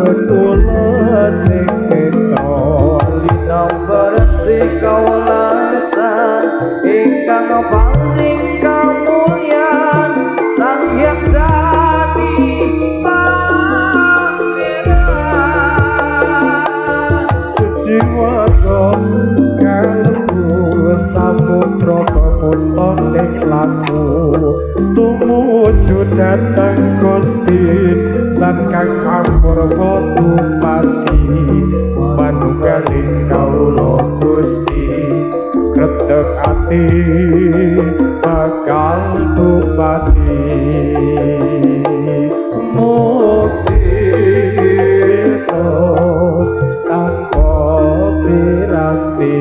kula sing petro lina bersih kaulasan ingkang paling kamulyan sang hyang jati pangeran jiwaku kalbu samudra kepunton ing laku tumuju dhateng Gusti lan kang apurwa Bupati manunggaling kawula Gusti kredeg ati bakal Bupati mukti so tanpa piranti.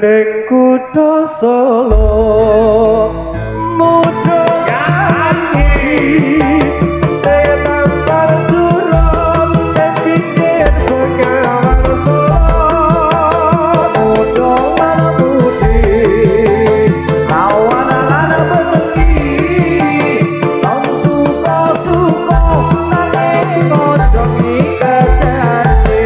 Ning kutha Solo muda kanthi tenampar turun ing pinggir Bengawan Solo muda lan putih lawan lan bengi lan suka-suka nanging ojo iketane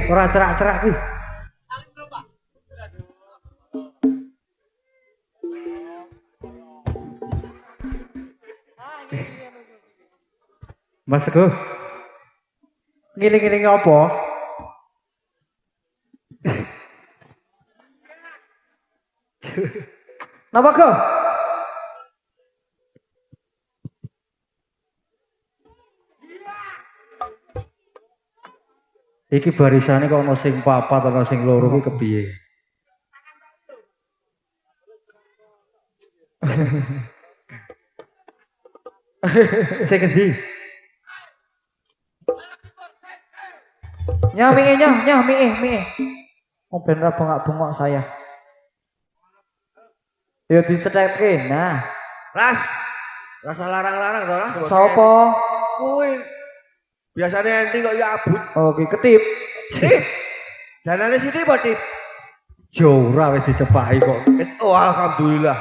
ora cerak-cerak kuwi. Mas Teguh. Ngiling-ngiling apa? Napa kok? Iki barisane kok ono sing papat ana sing loro kuwi kepiye? Sing endi? Nyoh mie. Oh ben ra bengak-bengok saya. Ya dicetheke. Nah. Rasa larang-larang to, Ras. Sopo? Kuwi. Biasane enti kok ya abut. Oh, ki ketip. Janane sithik apa, Tip? Jo ora wis dicepaki kok. Oh, alhamdulillah.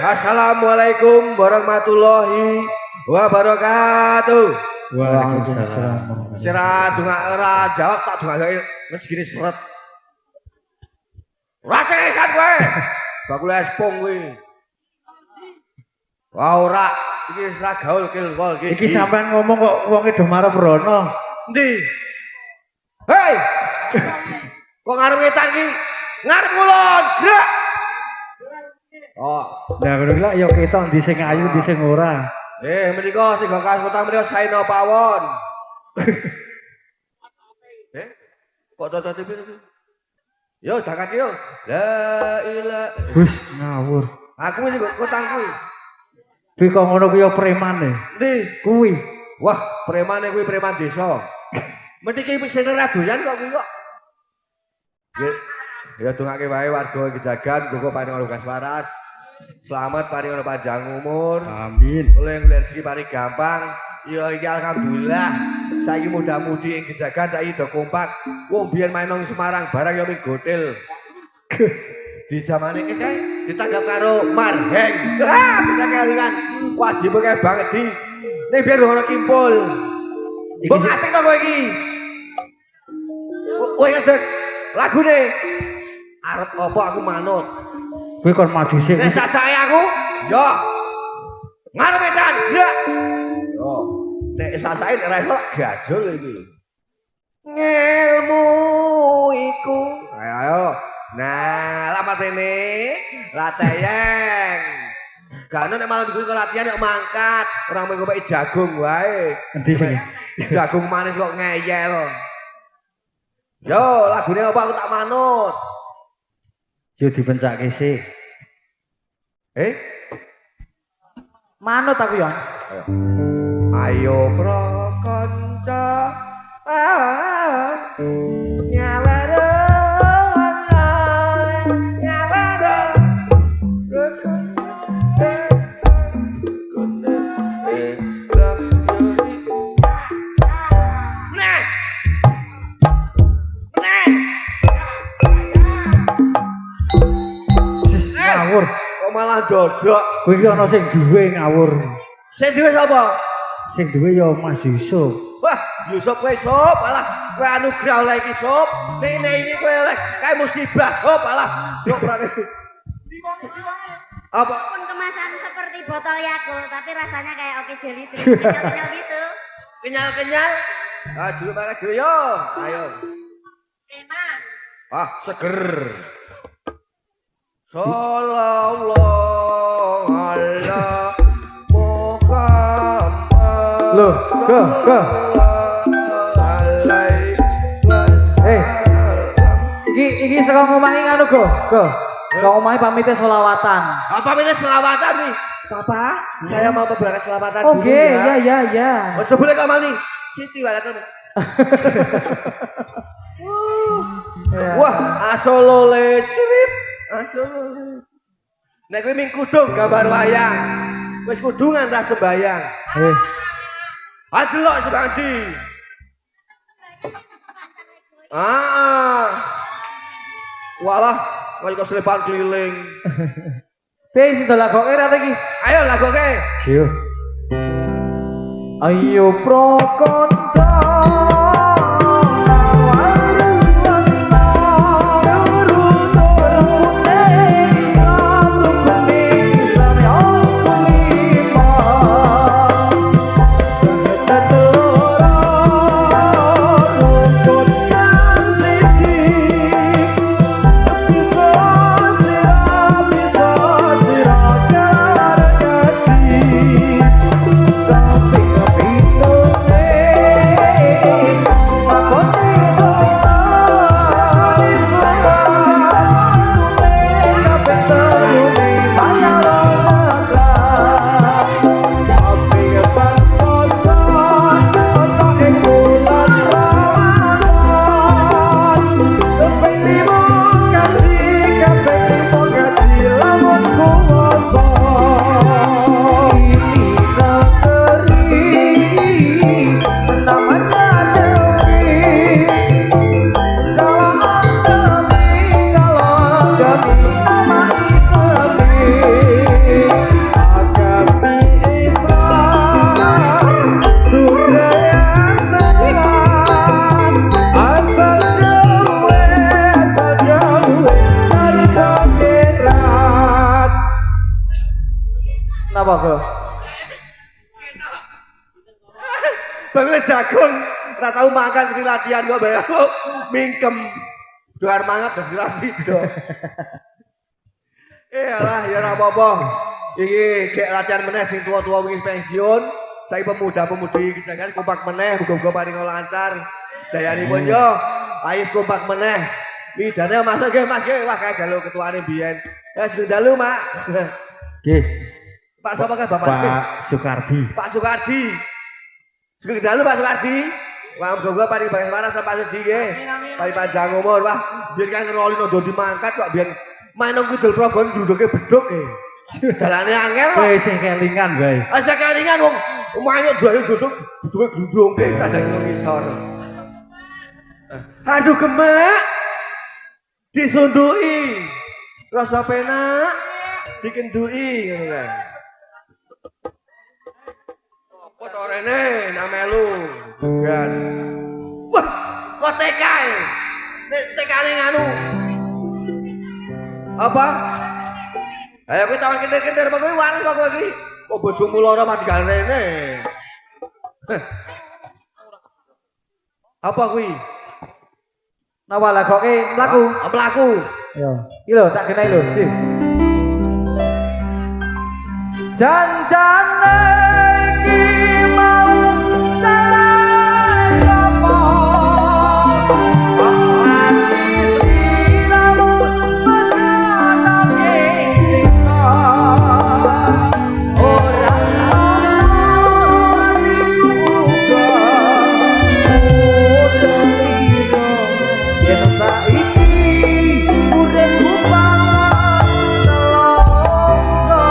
Assalamualaikum warahmatullahi wabarakatuh. Waalaikumsalam. Sira ora jawab tak dongake wis gini seret. Rakesan kowe. Bakul espong kowe. Wah ora iki ora gaul kilwol iki. Iki sampean ngomong kok wonge do marep rono. Endi? Hei! Kok ngarep ngetan iki? Ngarep ngulon. Grak. Oh, Lah ngono ki lak ya ketok ndi sing ayu ndi sing ora. menika sing gakas kota menika Saino Pawon. Kok cocok iki? Yo zakat yo. La ilaha. Wis ngawur. Aku iki kotangku. Kuwi kok ngono kuwi ya premane. Ndi? Kuwi. Wah, premane kuwi preman desa. Mesti iki sing ora doyan kok kuwi kok. Nggih. Ya dongake wae warga Gejagan, muga paring lugas waras. Selamat paring panjang umur. Amin. Oleh rezeki paling gampang. Ya iki alhamdulillah. Saiki muda-mudi ing Gejagan saiki do kompak. Wong biyen main nang Semarang barang ya ming gotil. Di zamane iki kae ditanggap karo Marheng. Bisa kelingan. Wajib kae banget di. Ning biyen ono kimpul. Mbok asik to kowe iki. Kowe ngadeg lagune. Arep apa aku manut. Kuwi kon maju sik. Nek sasae aku, yo. Ngarep edan, ya. Yo. Nek sasae ora iso gajul iki. Ngilmu iku. Ayo. Nah, lapat ini. Latayeng. Gak nek malam minggu latihan nek mangkat, orang minggu pakai jagung wae. Endi sing? Jagung manis kok ngeyel. Yo, lagune apa aku tak manut. Yo dipencake sik. Manut aku ya. Ayo pro kanca. Nyalaro. Ngawur. Kok malah dodok. Kuwi ana sing duwe ngawur. Sing duwe sapa? Sing duwe ya Mas Yusuf. Wah, Yusuf kowe sop, alah kowe anugerah oleh iki sop. Nek ini kowe oleh kae musibah sop, alah. Sop rane. Apa? Pun kemasan seperti botol Yakult, tapi rasanya kayak Oke Jelly kenyal-kenyal gitu. Kenyal-kenyal. Aduh, makan dulu yo. Ayo. Enak. Ah, seger. Sallallahu ala Muhammad. Loh, ke. Iki saka ngomahi ngono go. Saka ngomahi pamite selawatan. Apa ini selawatan nih? Papa, saya mau berangkat selawatan dulu Oke, ya. Oh, sebelum kamu nih. Siti walakan. Wah, asolole cirit. Asolole. Nek kowe ming kudung gambar wayang. Wis kudungan ra sembayang. Adelok sebangsi. Walah, kaya selepan keliling. Piye sing lagoke ra iki? Ayo lagoke. Ayo pro konco Napa kok? Banget jagung, ora tau makan di latihan kok bayar mingkem. Duar mangat dan dirasi do. Iyalah ya ora apa-apa. Iki gek latihan meneh sing tua-tua wingi pensiun. Saya pemuda-pemudi iki jangan kompak meneh muga-muga paring lancar. Dayanipun yo ayo kompak meneh. Widane masuk nggih Mas nggih. Wah kae galu ketuane biyen. Ya sing dalu Mak. Nggih. Pak sapa kan Bapak? Pak Sukardi. Pak Sukardi. Sing dalu Pak Sukardi. Wah muga-muga paring bagas waras sampai sedhi nggih. Paring panjang umur. Wah biyen kan ngeroli ndo dimangkat kok biyen main nang kidul progon duduknya beduk nggih. Dalane angel kok. Wis sing kelingan wae. Ah sing kelingan wong main dhewe duduk duduke glundung nggih kadang ngisor. Aduh gemek. Disunduki. Rasa penak dikenduki ngono kae. Apa to rene namelu? Kan. Wah, kok tekae. Nek tekane nganu. Apa? Ayo kita tangan kentir-kentir apa kuwi waras apa kuwi? Kok bojomu lara mati gak rene. Apa kuwi? Napa lagoke mlaku? Mlaku. Yo. Iki lho tak kenai lho, sih. Janjane iki mau salah sapa? Ati siramu menanake kita. Ora ana juga. Yen saiki uripku pangan nelongso.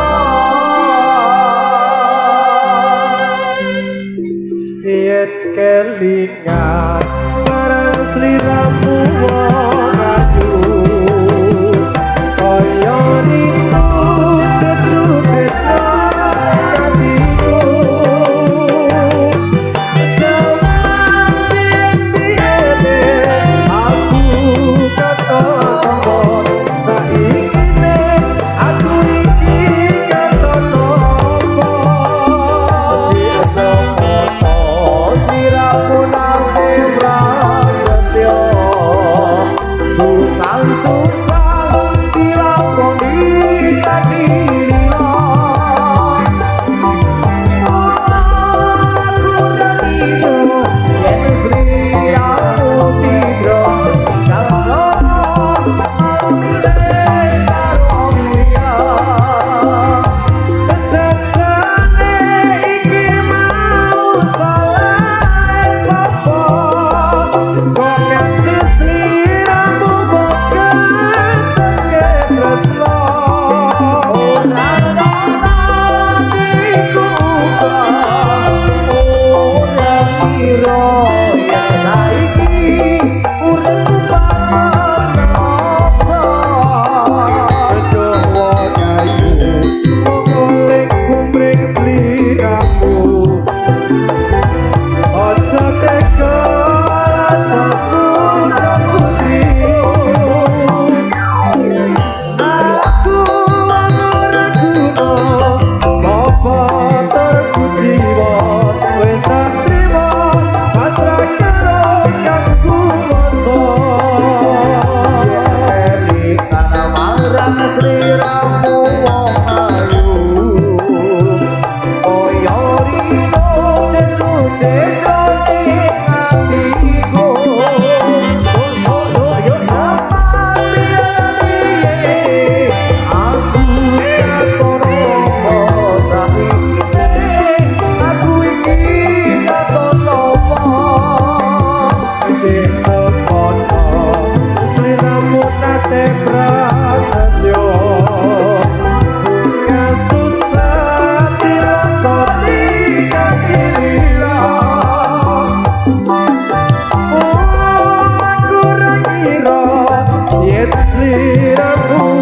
Yen kelingan marang sliramu wong aku. Kaya rino cetu-cetu hatiku. Jaman biyen aku ketompo saiki aku iki ketompo. Biasa Siramu nate prasetyo Bukan susah dilakoni kadiro Aku dan itu Yen siramu tidro Kalau almile karo mulia Jajane iki mau salah sapa? Kok nganti sliramu bokan tresno. Ora iku ora kira yen saiki uripku panasa Jawa kayu golek kumring sliramu. Aja teka alasanku putriku. Aku ora guna apa terkujiwa. Wis tak trimo pasrah karo kakku koso. Karena marang sliramu wong ayu Kaya rino cetu-cetu ning atiku Aku katoro saiki Aku iki katoro Desemono sliramu nate prasetyo. Bukan susah dilakoni kakirira. Oh aku ora ngira yen sliramu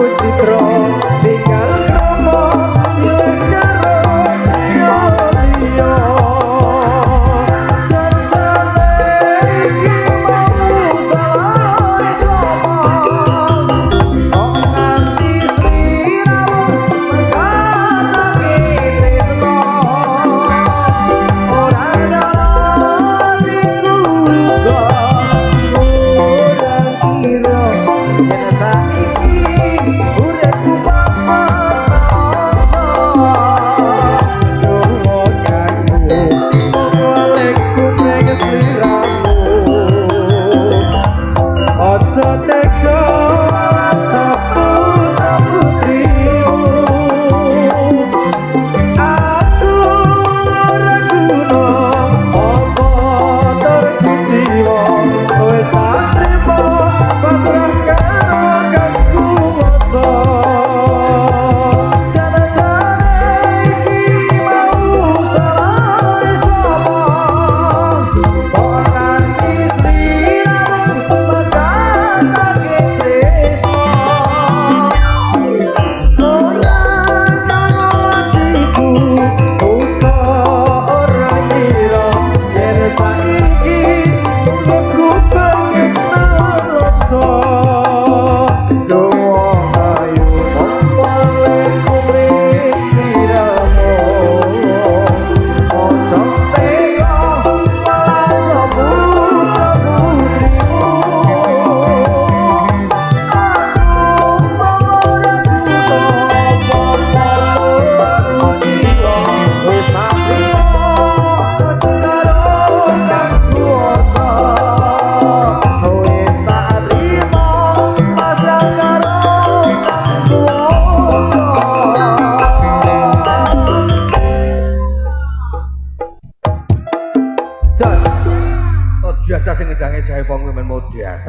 gawe pengumuman modern.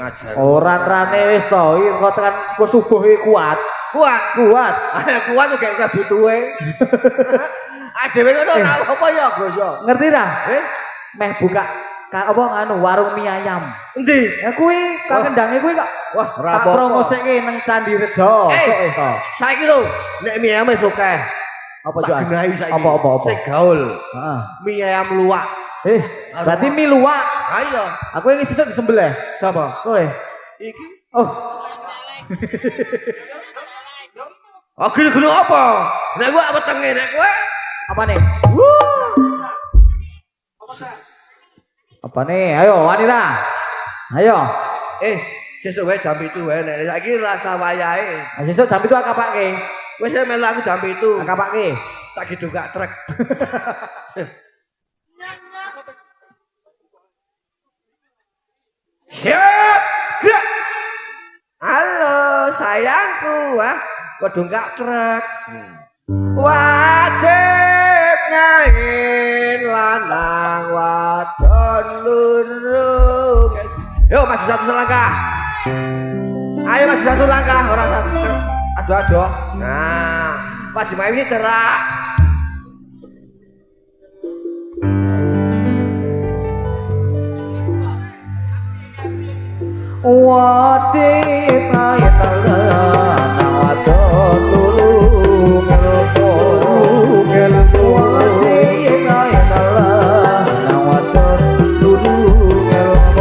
Ngajar. Ora-rane wis to, iki kok tekan subuh iki kuat. Kuat. Kuat. Kuat kok gak kebutuhe. Dhewe ngono ora apa ya, Bos? Ngerti ta? Meh buka apa nganu warung mie ayam. Endi? Ya kuwi kangendange kuwi kok. Wah, ora Tak apa-apa. promosike nang Candi Rejo. Kok iso. Saiki lho, nek mie ayam wis akeh. Apa Tak Joan? genahi saiki. Apa? Sing gaul. Heeh. Mie ayam luwak. Berarti mie luwak. Ayo. Aku yang sesuk disembelih. Sapa? Kowe. Iki. Oh, Oh, gini apa? Nek gua apa tenge nek kowe? apa nih? Apa nih? Ayo wanita. Ayo. Sesuk wae jam 7 wae nek saiki rasa wayahe. Nah, sesuk jam itu akapake. Wis melu aku jam 7. Akapake. Tak gitu gak trek. Siap. Gerak. Halo sayangku, kudu gak trek. Wajib nyain lanang wadon lurung. Yo maju satu selangkah. Ayo maju satu langkah, ora satu. Aduh. Nah, pas main ini cerak. Wajib ayat Allah nang wadon lurung ngelmu. Wajib ayat Allah nang wadon lurung ngelmu.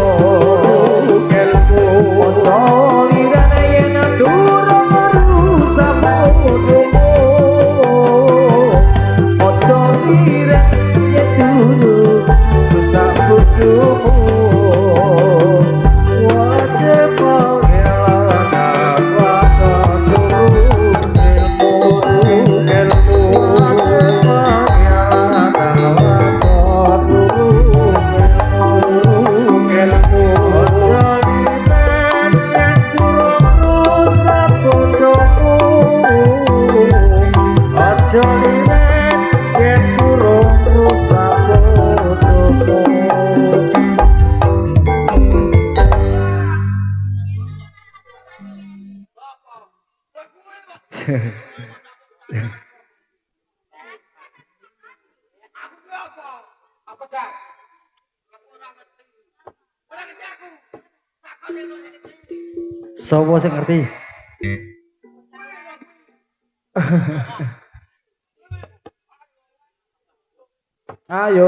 Ojo lirane yen durung rusak bodohmu. Ojo lirane yen durung rusak bodohmu. Sopo sing ngerti? Ayo.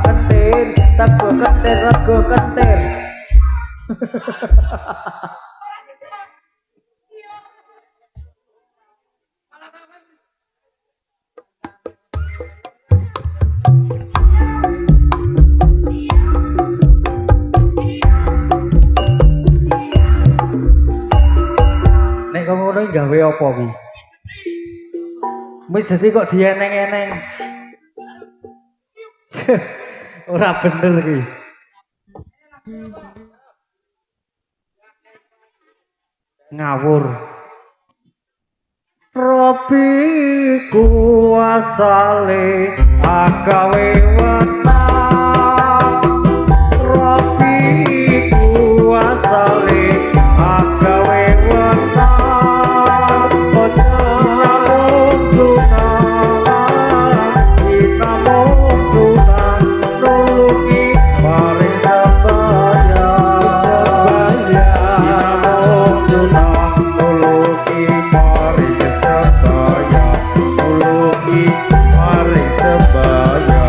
Kentir, teko kentir, rego kentir. Nek kok ngono gawe apa kuwi? Wis dadi kok dieneng-eneng. Ora bener kuwi. Ngawur. Robi kuasale agawe wetan. Robi kuasale agawe wetan. Ojang sunan, kita mau sunan nulungi mari sebaya. Kita mau sunan nulungi mari sebaya. Nulungi mari sebaya.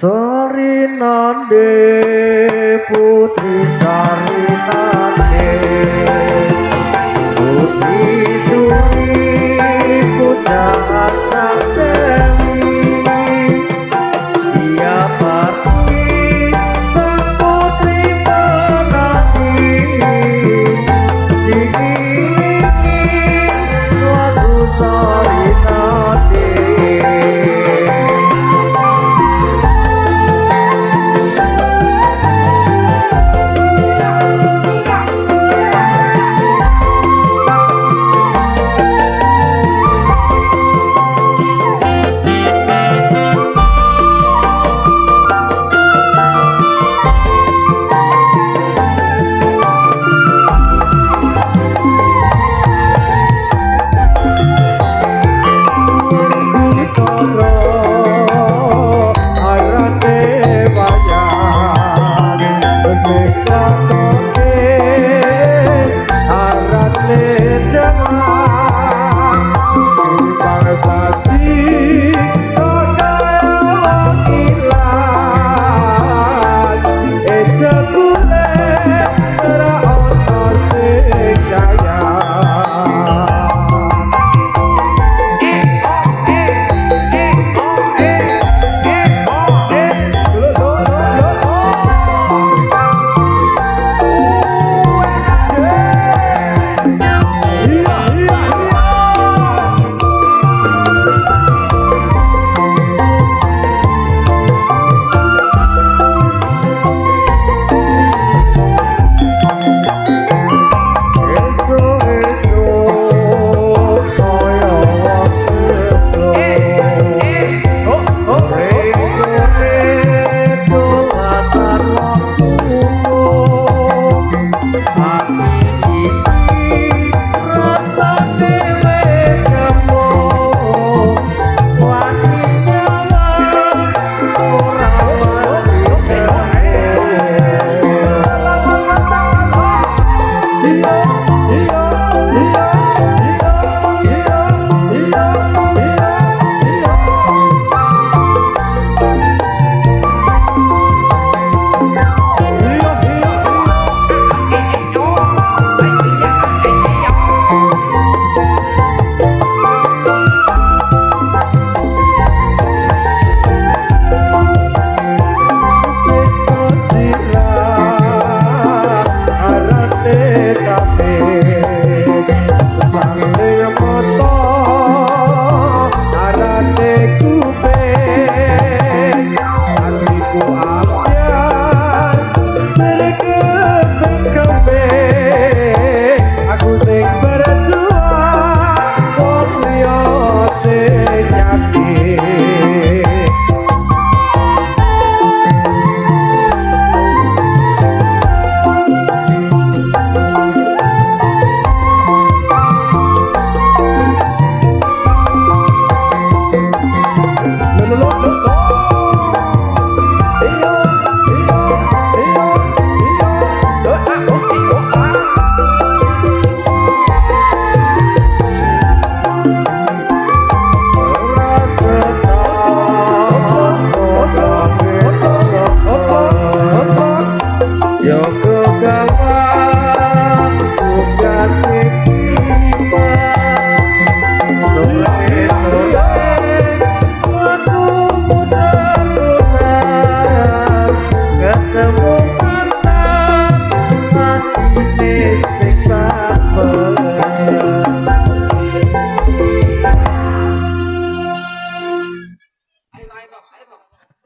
Sarinande putri sarinande putri suri pujaan sang dewi dia pati sang putri penanti diiringi suatu sarinande.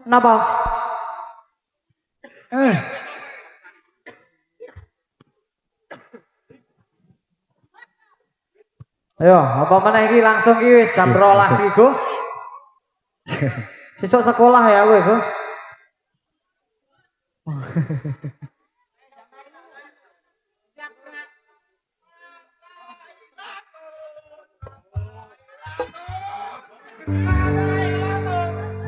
Napa? Ayo, apa mana iki langsung iki wis jam 12 iki, Go. Sesuk sekolah ya kowe, Go.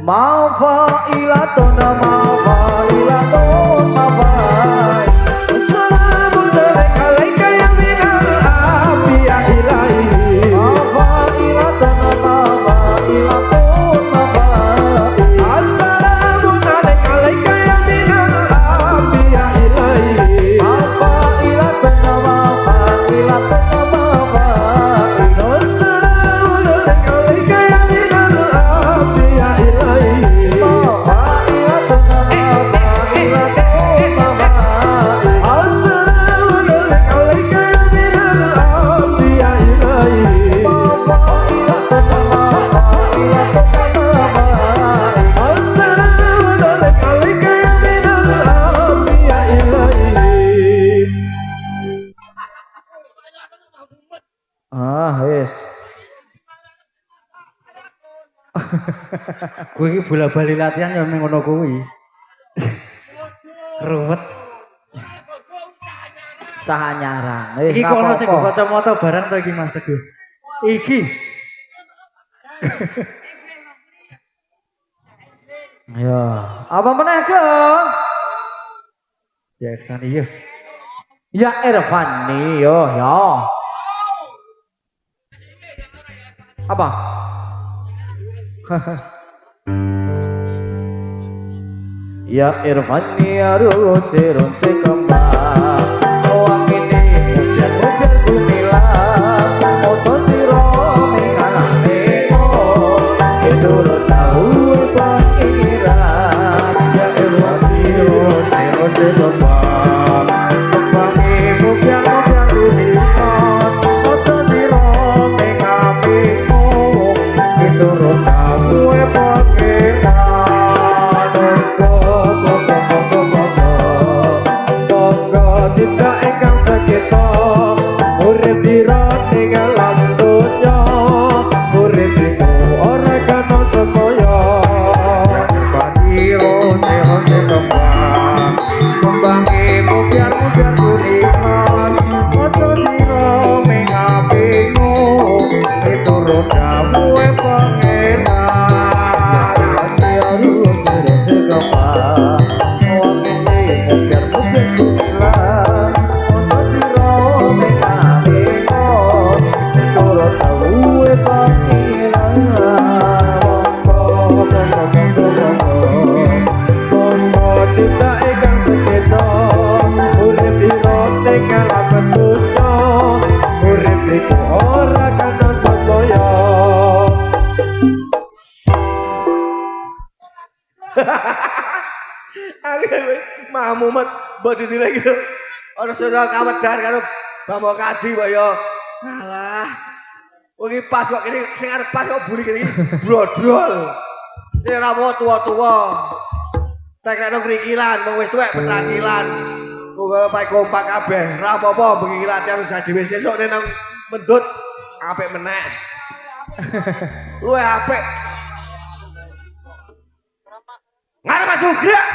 Mafailatun mafailatun mafai. Assalamun alaika ya minal anbiya ilahi. Mafailatun mafailatun mafai. Assalamun Ah, wis. Gue iki bola-bali latihan ya ning ngono kuwi. Ruwet. Cah nyarang. Iki kok ono sing kacamata barang to iki Mas Teguh. Iki. Ya, apa meneh, Gong? Ya kan iya. Ya Irfan nih, yo, ya. Apa? Ya Irfan nih ronce kembang. Awang ini mudah gumilang. Ojo siro mengalah neko. Itu lo tahu pengiran. Ya Irfan nih ronce kembang. Kembang ibu yang gumilang. Ojo siro mengalah neko. Itu lo tahu pengiran. Tidak ingkang sekitar urip dira tinggal lantunya urip itu ora kena semoyo padiro tehone kembang ibu biar kulihat ojo sira mengapinu itu rodamu pengenan ya rus kembang wong ini biar kulihat ojo sira mengapinu turut tahu pengenan tidak ikan sekitar urip diro tinggal betunya urip iku ora kena semoyo. Aku mamu mat mbok ditile gitu. Ana sira kawedar karo Bambang Kaji kok ya. Alah. Wong iki pas kok kene sing arep pas kok buri kene iki brodol. Ini rawo tua-tua. Tekno krikilan, wong wis tuwek petrangilan. Kok pae kompak kabeh. Ora apa-apa bengi latihan wis dhewe sesuk nang mendut apik meneh. Luwe apik. Ngarep maju gerak.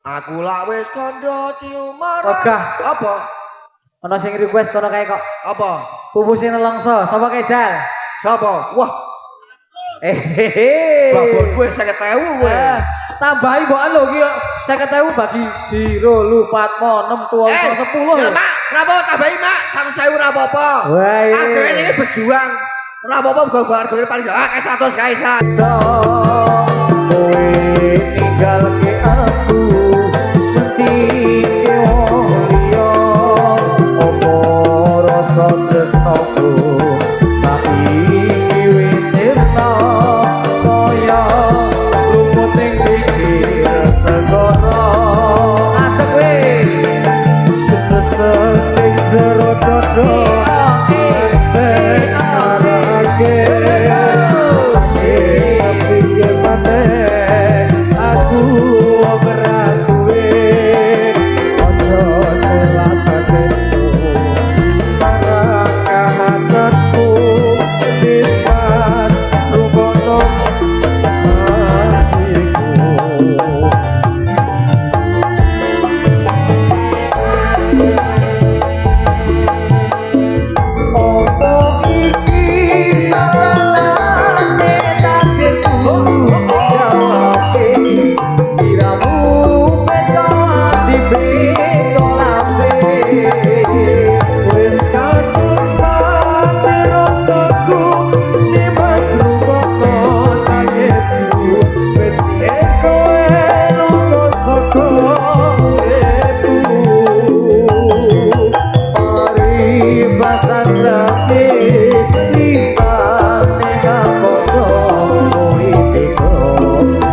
Aku lak wis kandha ciuman. Ogah. Apa? Ana sing request kono kae kok. Apa? Pupusine nelongso, sapa kejal? Sapa? Wah, Hehehe. babon kowe 50.000 kowe. Tambahi kok lho iki 50.000 bagi Jiro Lupatmo 6 tuwa 10 ya lho. Mak, kenapa tambahi Mak? 100.000 ora apa-apa. Wah, iya. Kabeh iki berjuang. Ora apa-apa gambar dhewe paling akeh 100 kae san. Kowe tinggal ke aku mesti ke wong liya opo rasa tresnaku saiki wis sirna kaya lumut ing pikir segara adek wis Seseting jero dodo senarake pikir mate aku berat duwe ojo selatane kahananku dipas rumono hatiku. opo iki salahane takdirku jawab diramu beto di beto lambe Wis kasuntan rasaku dimas rumono tangisku beti kowe lunga saka uripku. paribasan tapi libane ngakoso uripku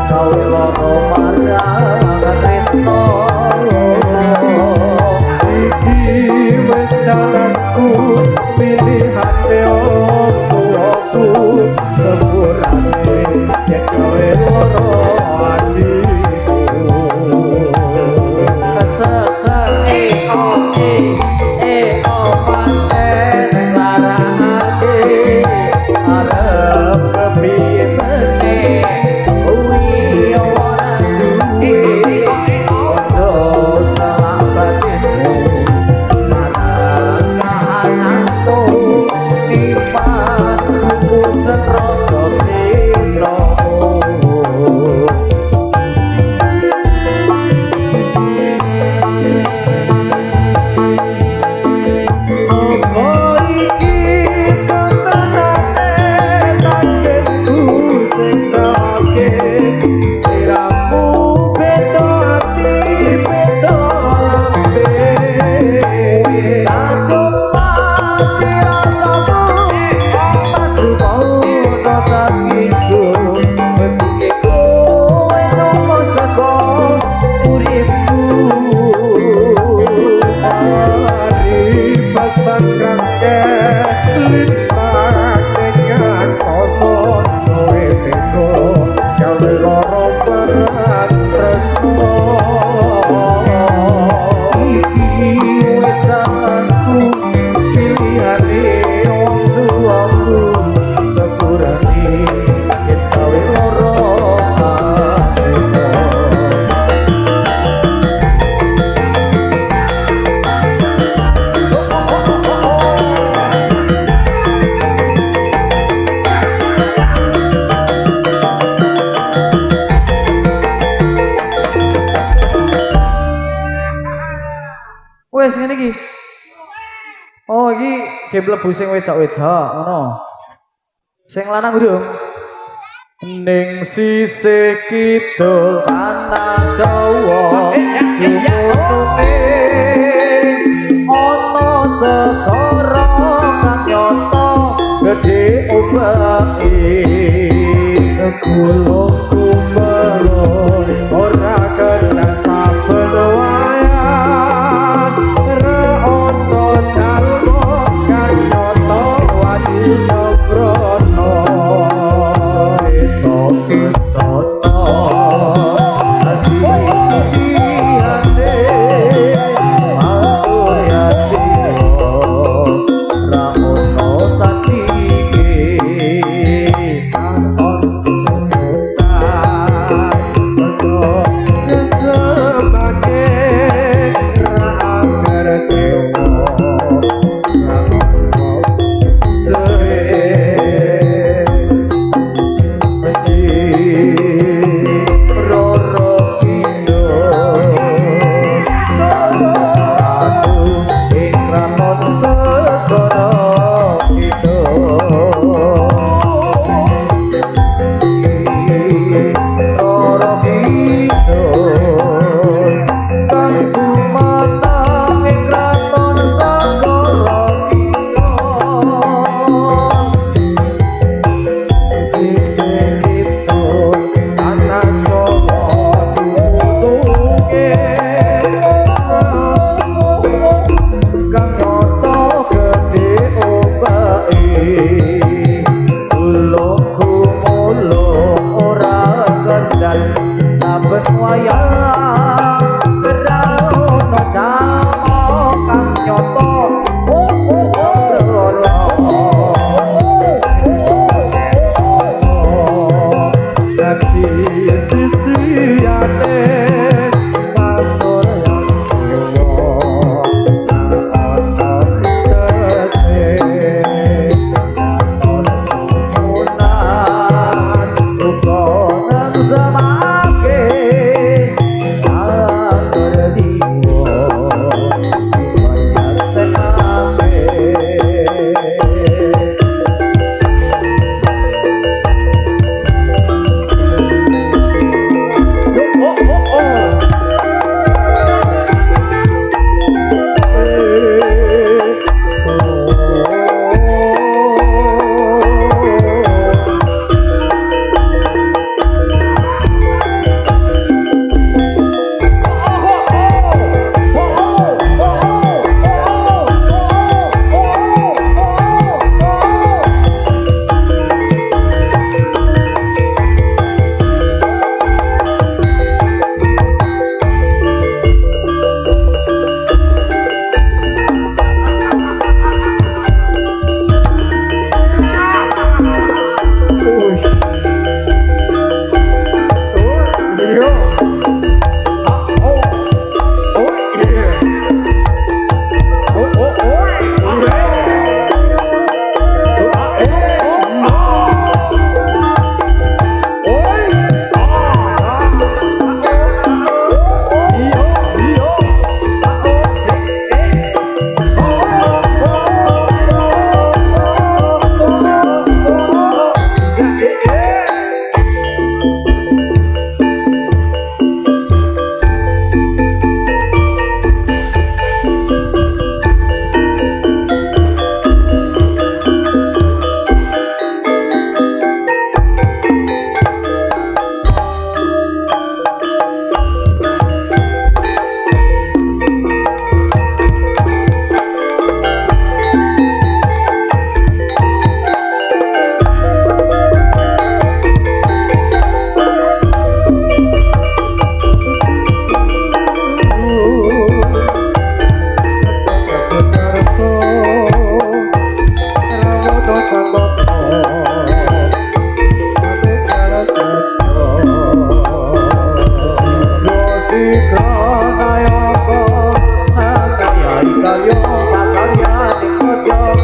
kau loro marang tresno Iki wis jalanku pilihane tuaku sepurane yen kowe loro atiku. sese oh pancen larangake arep kepiye meneh kuwi ora duwe ojo salah batinmu larang kahananku ipas kuku senrasa tresnamu wes ngene iki. Oh iki game mlebu sing wedok-wedok ngono. Sing lanang urung. Ning sisih kidul tanah Jawa jumute ana segara kang nyata gedhe obake kulung kumbalo ora kena saben wayah re ono jalmo kang nyata wadi sabrono itu kesono hati hati maksud ramono tadi on sejuta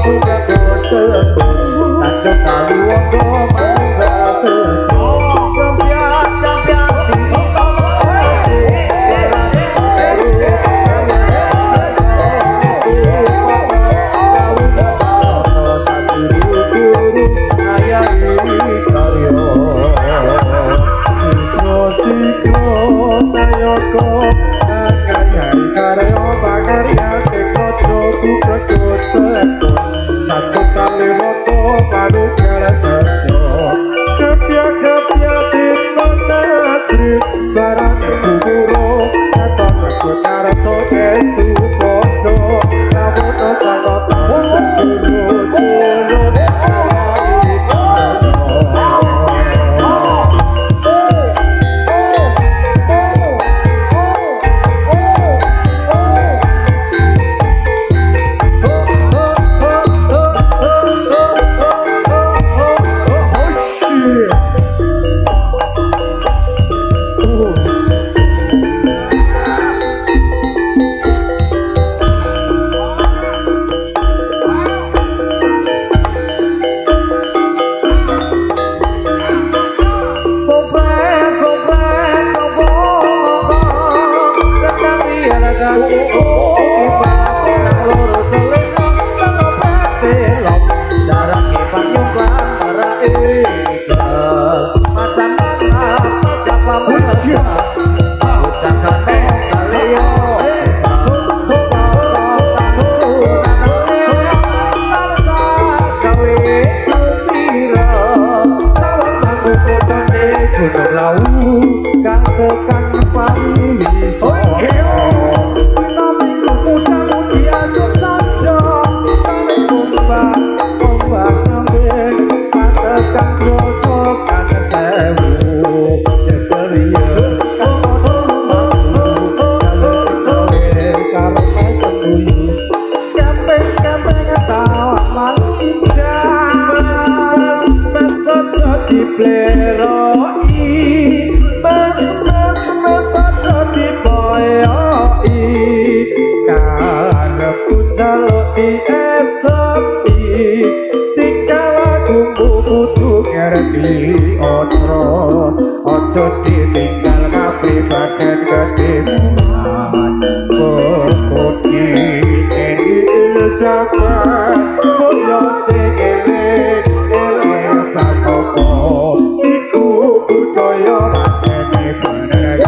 buka bosen tak kekali wonggo manunggal sejo jampian sing satu kali waktu padu kala sejo kepia tino nasri sarang kuburo kata kekar soke sukodo naboto sanota sesuru tulur ojo ditinggal kapribaden ketimulan pokoknya il jabat koyo sing eling sakoko iku budaya matene bener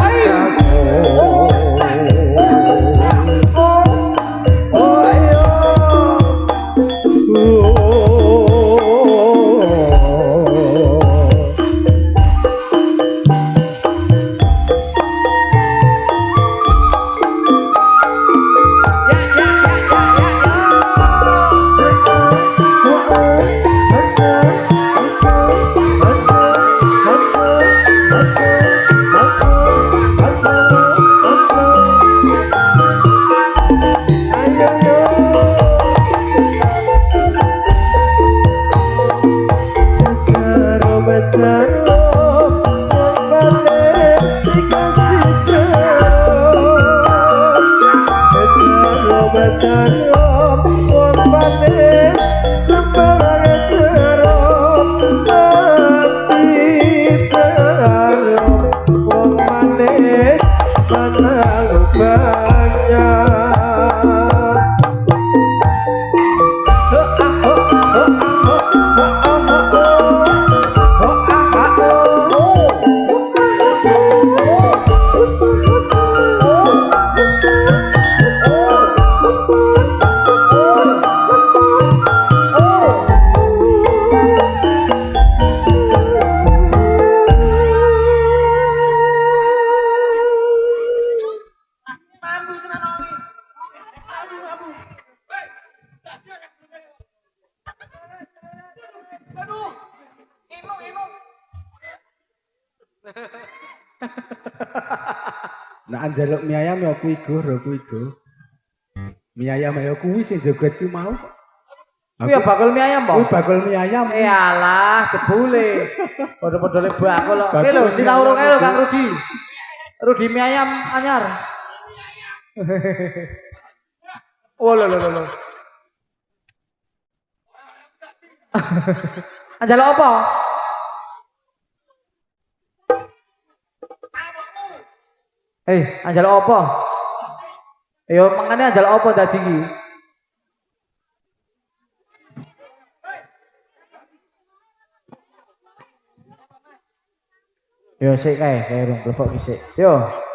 Nah njaluk mie ayam ya kuwi go, kuwi go. Mie ayam ya kuwi sing joget ku mau. Kuwi ya bakul mie ayam, Pak. Kuwi bakul mie ayam. Iyalah, jebule. Padha-padha le bakul kok. Oke lho, sinau urung ae lho Kang Rudi. Rudi mie ayam anyar. Oh lho. Anjalo apa? Anjalo apa? Yo mangane anjalo apa dadi iki? Yo sik kae rung blebok sik. Yo.